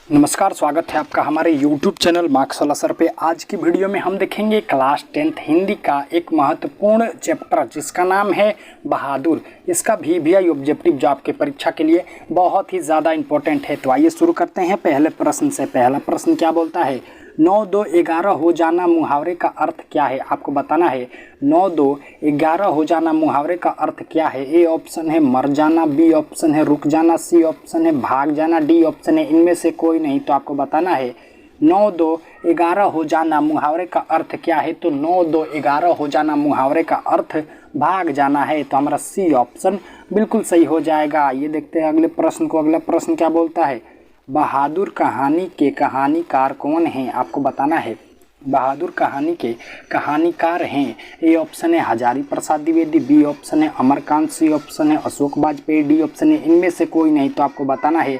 नमस्कार, स्वागत है आपका हमारे YouTube चैनल मार्क्स वाला सर पे। आज की वीडियो में हम देखेंगे क्लास 10th हिंदी का एक महत्वपूर्ण चैप्टर जिसका नाम है बहादुर। इसका VVI ऑब्जेक्टिव जो आपके परीक्षा के लिए बहुत ही ज़्यादा इंपॉर्टेंट है। तो आइए शुरू करते हैं पहले प्रश्न से। पहला प्रश्न क्या बोलता है? 9 2 11 हो जाना मुहावरे का अर्थ क्या है? आपको बताना है 9 2 11 हो जाना मुहावरे का अर्थ क्या है। ए ऑप्शन है मर जाना, बी ऑप्शन है रुक जाना, सी ऑप्शन है भाग जाना, डी ऑप्शन है इनमें से कोई नहीं। तो आपको बताना है 9 2 11 हो जाना मुहावरे का अर्थ क्या है। तो 9 2 11 हो जाना मुहावरे का अर्थ भाग जाना है। तो हमारा सी ऑप्शन बिल्कुल सही हो जाएगा। ये देखते हैं अगले प्रश्न को। अगला प्रश्न क्या बोलता है? बहादुर कहानी के कहानीकार कौन हैं? आपको बताना है बहादुर कहानी के कहानीकार हैं। ए ऑप्शन है हजारी प्रसाद द्विवेदी, बी ऑप्शन है अमरकांत, सी ऑप्शन है अशोक वाजपेयी, डी ऑप्शन है इनमें से कोई नहीं। तो आपको बताना है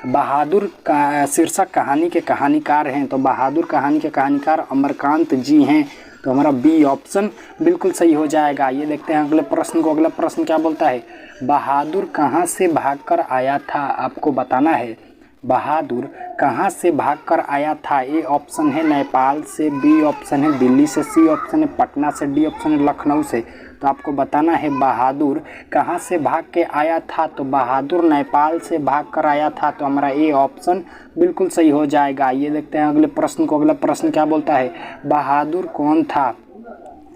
बहादुर का शीर्षक कहानी के कहानीकार हैं। तो बहादुर कहानी के कहानीकार अमरकांत जी हैं। तो हमारा बी ऑप्शन बिल्कुल सही हो जाएगा। ये देखते हैं अगले प्रश्न को। अगला प्रश्न क्या बोलता है? बहादुर कहाँ से भागकर आया था? आपको बताना है बहादुर कहाँ से भागकर आया था। ए ऑप्शन है नेपाल से, बी ऑप्शन है दिल्ली से, सी ऑप्शन है पटना से, डी ऑप्शन है लखनऊ से। तो आपको बताना है बहादुर कहाँ से भाग के आया था। तो बहादुर नेपाल से भाग कर आया था। तो हमारा ए ऑप्शन बिल्कुल सही हो जाएगा। ये देखते हैं अगले प्रश्न को। अगला प्रश्न क्या बोलता है? बहादुर कौन था?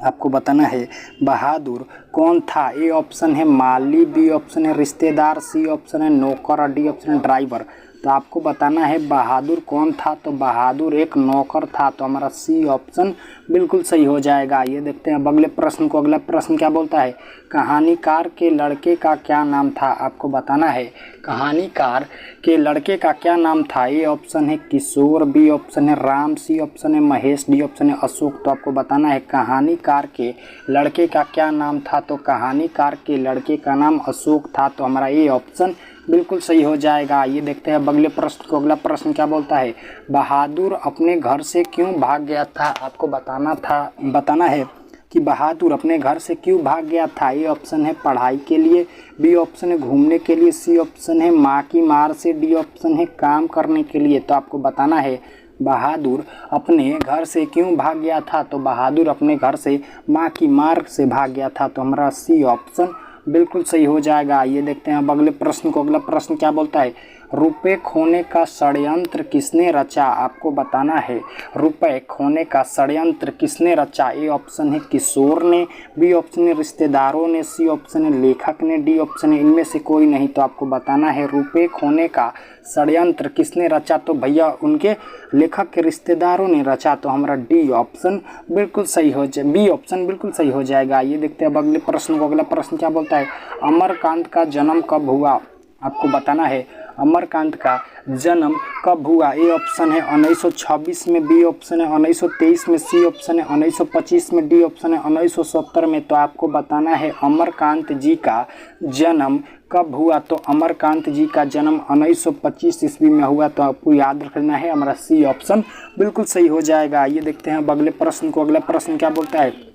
आपको बताना है बहादुर कौन था। ए ऑप्शन है माली, बी ऑप्शन है रिश्तेदार, सी ऑप्शन है नौकर और डी ऑप्शन है ड्राइवर। तो आपको बताना है बहादुर कौन था। तो बहादुर एक नौकर था। तो हमारा सी ऑप्शन बिल्कुल सही हो जाएगा। ये देखते हैं अगले प्रश्न को। अगला प्रश्न क्या बोलता है? कहानीकार के लड़के का क्या नाम था? आपको बताना है कहानीकार के लड़के का क्या नाम था। ए ऑप्शन है किशोर, बी ऑप्शन है राम, सी ऑप्शन है महेश, डी ऑप्शन है अशोक। तो आपको बताना है कहानीकार के लड़के का क्या नाम था। तो कहानीकार के लड़के का नाम अशोक था। तो हमारा ए ऑप्शन बिल्कुल सही हो जाएगा। ये देखते हैं अगले प्रश्न को। अगला प्रश्न क्या बोलता है? बहादुर अपने घर से क्यों भाग गया था? आपको बताना है कि बहादुर अपने घर से क्यों भाग गया था। ए ऑप्शन है पढ़ाई के लिए, बी ऑप्शन है घूमने के लिए, सी ऑप्शन है माँ की मार से, डी ऑप्शन है काम करने के लिए। तो आपको बताना है बहादुर अपने घर से क्यों भाग गया था। तो बहादुर अपने घर से माँ की मार से भाग गया था। तो हमारा सी ऑप्शन बिल्कुल सही हो जाएगा। ये देखते हैं अब अगले प्रश्न को। अगला प्रश्न क्या बोलता है? रुपए खोने का षड्यंत्र किसने रचा? आपको बताना है रुपए खोने का षड्यंत्र किसने रचा। ए ऑप्शन है किशोर ने, बी ऑप्शन है रिश्तेदारों ने, सी ऑप्शन है लेखक ने, डी ऑप्शन है इनमें से कोई नहीं। तो आपको बताना है रुपए खोने का षड्यंत्र किसने रचा। तो भैया उनके लेखक के रिश्तेदारों ने रचा। तो हमारा डी ऑप्शन बिल्कुल सही हो जाए, बी ऑप्शन बिल्कुल सही हो जाएगा। ये देखते हैं अब अगले प्रश्न को। अगला प्रश्न क्या बोलता है? अमरकांत का जन्म कब हुआ? आपको बताना है अमरकांत का जन्म कब हुआ। ए ऑप्शन है 1926 में, बी ऑप्शन है 1923 में, सी ऑप्शन है 1925 में, डी ऑप्शन है 1970 में। तो आपको बताना है अमरकांत जी का जन्म कब हुआ। तो अमरकांत जी का जन्म 1925 ईस्वी में हुआ। तो आपको याद रखना है हमारा सी ऑप्शन बिल्कुल सही हो जाएगा। ये देखते हैं अगले प्रश्न को। अगला प्रश्न क्या बोलता है?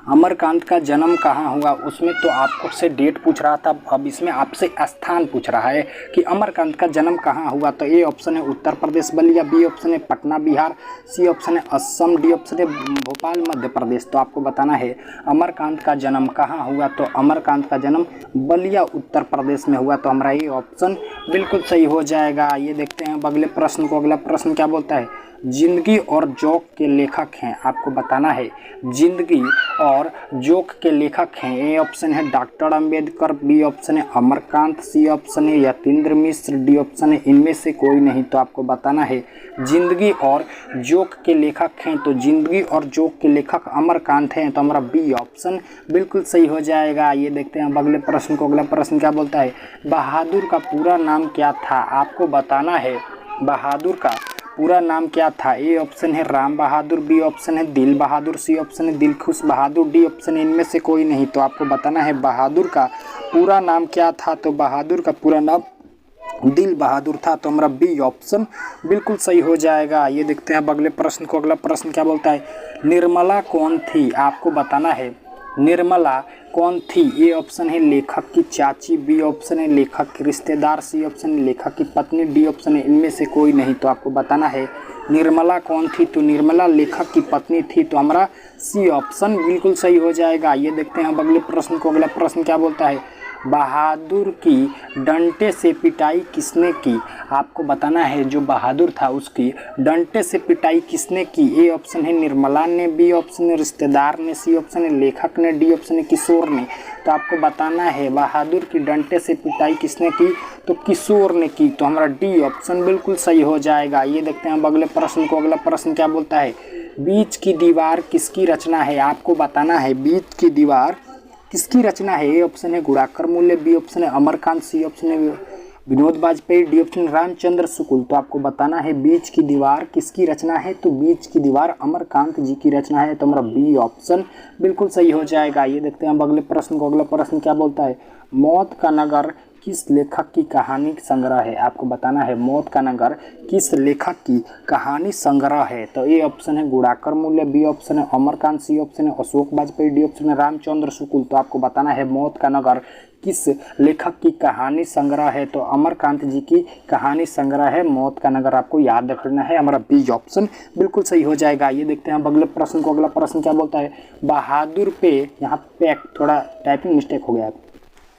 अमरकांत का जन्म कहाँ हुआ? उसमें तो आपको से डेट पूछ रहा था, अब इसमें आपसे स्थान पूछ रहा है कि अमरकांत का जन्म कहाँ हुआ। तो ए ऑप्शन है उत्तर प्रदेश बलिया, बी ऑप्शन है पटना बिहार, सी ऑप्शन है असम, डी ऑप्शन है भोपाल मध्य प्रदेश। तो आपको बताना है अमरकांत का जन्म कहाँ हुआ। तो अमरकांत का जन्म बलिया उत्तर प्रदेश में हुआ। तो हमारा ये ऑप्शन बिल्कुल सही हो जाएगा। ये देखते हैं अगले प्रश्न को। अगला प्रश्न क्या बोलता है? जिंदगी और जोक के लेखक हैं। आपको बताना है जिंदगी और जोक के लेखक हैं। ए ऑप्शन है डॉक्टर अंबेडकर, बी ऑप्शन है अमरकांत, सी ऑप्शन है यतीन्द्र मिश्र, डी ऑप्शन है इनमें से कोई नहीं। तो आपको बताना है जिंदगी और जोक के लेखक हैं। तो जिंदगी और जोक के लेखक अमरकांत हैं। तो हमारा बी ऑप्शन बिल्कुल सही हो जाएगा। ये देखते हैं अगले प्रश्न को। अगला प्रश्न क्या बोलता है? बहादुर का पूरा नाम क्या था? आपको बताना है बहादुर का पूरा नाम क्या था। ए ऑप्शन है राम बहादुर, बी ऑप्शन है दिल बहादुर, सी ऑप्शन है दिलखुश बहादुर, डी ऑप्शन है इनमें से कोई नहीं। तो आपको बताना है बहादुर का पूरा नाम क्या था। तो बहादुर का पूरा नाम दिल बहादुर था। तो हमारा बी ऑप्शन बिल्कुल सही हो जाएगा। ये देखते हैं अब अगले प्रश्न को। अगला प्रश्न क्या बोलता है? निर्मला कौन थी? आपको बताना है निर्मला कौन थी? ए ऑप्शन है लेखक की चाची, बी ऑप्शन है लेखक की रिश्तेदार, सी ऑप्शन है लेखक की पत्नी, डी ऑप्शन है इनमें से कोई नहीं। तो आपको बताना है निर्मला कौन थी? तो निर्मला लेखक की पत्नी थी। तो हमारा सी ऑप्शन बिल्कुल सही हो जाएगा। ये देखते हैं अब अगले प्रश्न को। अगला प्रश्न क्या बोलता है? बहादुर की डंडे से पिटाई किसने की? आपको बताना है जो बहादुर था उसकी डंडे से पिटाई किसने की? ए ऑप्शन है निर्मला ने, बी ऑप्शन है रिश्तेदार ने, सी ऑप्शन है लेखक ने, डी ऑप्शन है किशोर ने। तो आपको बताना है बहादुर की डंडे से पिटाई किसने की? तो किशोर ने की। तो हमारा डी ऑप्शन बिल्कुल सही हो जाएगा। ये देखते हैं अब अगले प्रश्न को। अगला प्रश्न क्या बोलता है? बीच की दीवार किसकी रचना है? आपको बताना है बीच की दीवार किसकी रचना है? ए ऑप्शन है गुणाकर मूल्य, बी ऑप्शन है अमरकांत, सी ऑप्शन है विनोद बाजपेयी, डी ऑप्शन है रामचंद्र शुक्ल। तो आपको बताना है बीच की दीवार किसकी रचना है? तो बीच की दीवार अमरकांत जी की रचना है। तो हमारा बी ऑप्शन बिल्कुल सही हो जाएगा। ये देखते हैं अब अगले प्रश्न को। अगला प्रश्न क्या बोलता है? मौत का नगर किस लेखक की कहानी संग्रह है? आपको बताना है मौत का नगर किस लेखक की कहानी संग्रह है? तो ए ऑप्शन है गुणाकर मूल्य, बी ऑप्शन है अमरकांत, सी ऑप्शन है अशोक वाजपेयी, डी ऑप्शन है रामचंद्र शुक्ल। तो आपको बताना है मौत का नगर किस लेखक की कहानी संग्रह है? तो अमरकांत जी की कहानी संग्रह है मौत का नगर। आपको याद रखना है। हमारा बी ऑप्शन बिल्कुल सही हो जाएगा। ये देखते हैं अब अगले प्रश्न को। अगला प्रश्न क्या बोलता है? बहादुर पे, यहाँ पे थोड़ा टाइपिंग मिस्टेक हो गया,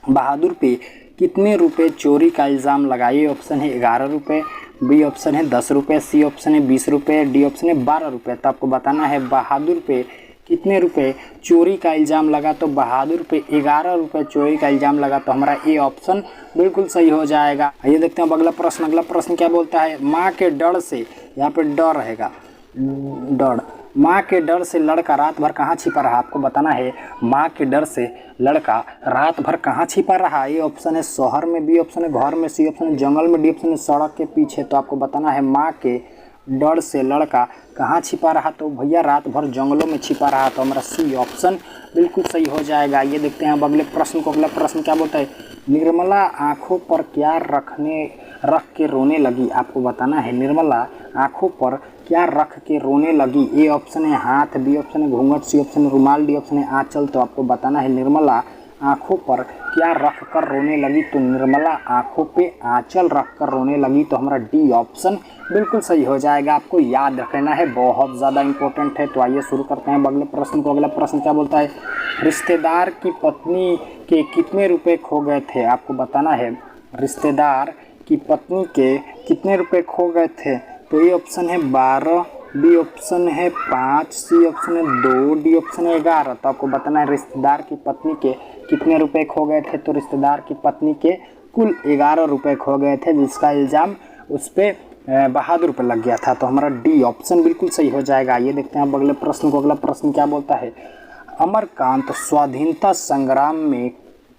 बहादुर पे कितने रुपए चोरी का इल्ज़ाम लगा? ए ऑप्शन है 11 रुपये, बी ऑप्शन है 10 रुपये, सी ऑप्शन है 20 रुपये, डी ऑप्शन है 12 रुपये। तो आपको बताना है बहादुर पे कितने रुपए चोरी का इल्ज़ाम लगा? तो बहादुर पे 11 रुपये चोरी का इल्ज़ाम लगा। तो हमारा ए ऑप्शन बिल्कुल सही हो जाएगा। ये देखते हैं अब अगला प्रश्न। अगला प्रश्न क्या बोलता है? माँ के डर से, यहाँ पे डर रहेगा, डर, माँ के डर से लड़का रात भर कहाँ छिपा रहा? आपको बताना है माँ के डर से लड़का रात भर कहाँ छिपा रहा? ए ऑप्शन है शहर में, बी ऑप्शन है घर में, सी ऑप्शन है जंगल में, डी ऑप्शन है सड़क के पीछे। तो आपको बताना है माँ के डर से लड़का कहाँ छिपा रहा? तो भैया रात भर जंगलों में छिपा रहा। तो हमारा सी ऑप्शन बिल्कुल सही हो जाएगा। ये देखते हैं अब अगले प्रश्न को। अगला प्रश्न क्या बोलता है? निर्मला आँखों पर क्या रख के रोने लगी? आपको बताना है निर्मला आँखों पर क्या रख के रोने लगी? ए ऑप्शन है हाथ, बी ऑप्शन है घूंघट, सी ऑप्शन है रुमाल, डी ऑप्शन है आंचल। तो आपको बताना है निर्मला आँखों पर क्या रख कर रोने लगी? तो निर्मला आँखों पे आंचल रख कर रोने लगी। तो हमारा डी ऑप्शन बिल्कुल सही हो जाएगा। आपको याद रखना है, बहुत ज़्यादा इंपॉर्टेंट है। तो आइए शुरू करते हैं अगले प्रश्न को। अगला प्रश्न क्या बोलता है? रिश्तेदार की पत्नी के कितने रुपए खो गए थे? आपको बताना है रिश्तेदार की पत्नी के कितने रुपए खो गए थे? तो ये ऑप्शन है 12, बी ऑप्शन है 5, सी ऑप्शन है 2, डी ऑप्शन है 11। तो आपको बताना है रिश्तेदार की पत्नी के कितने रुपए खो गए थे? तो रिश्तेदार की पत्नी के कुल 11 रुपए खो गए थे, जिसका इल्ज़ाम उस पर बहादुर पर लग गया था। तो हमारा डी ऑप्शन बिल्कुल सही हो जाएगा। ये देखते हैं अब अगले प्रश्न को। अगला प्रश्न क्या बोलता है? अमरकांत स्वाधीनता संग्राम में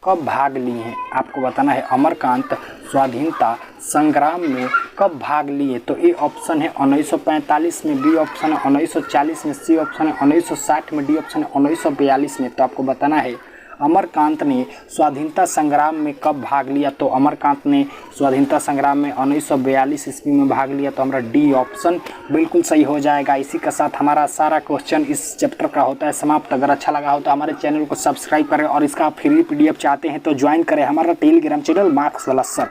कब भाग लिए हैं? आपको बताना है अमरकांत स्वाधीनता संग्राम में कब भाग लिए? तो ए ऑप्शन है 1945 में, बी ऑप्शन है 1940 में, सी ऑप्शन है 1960 में, डी ऑप्शन है 1942 में। तो आपको बताना है अमरकांत ने स्वाधीनता संग्राम में कब भाग लिया? तो अमरकांत ने स्वाधीनता संग्राम में 1942 ईस्वी में भाग लिया। तो हमारा डी ऑप्शन बिल्कुल सही हो जाएगा। इसी के साथ हमारा सारा क्वेश्चन इस चैप्टर का होता है समाप्त। अगर अच्छा लगा हो तो हमारे चैनल को सब्सक्राइब करें और इसका फ्री PDF चाहते हैं तो ज्वाइन करें हमारा टेलीग्राम चैनल मार्क्स वाला सर।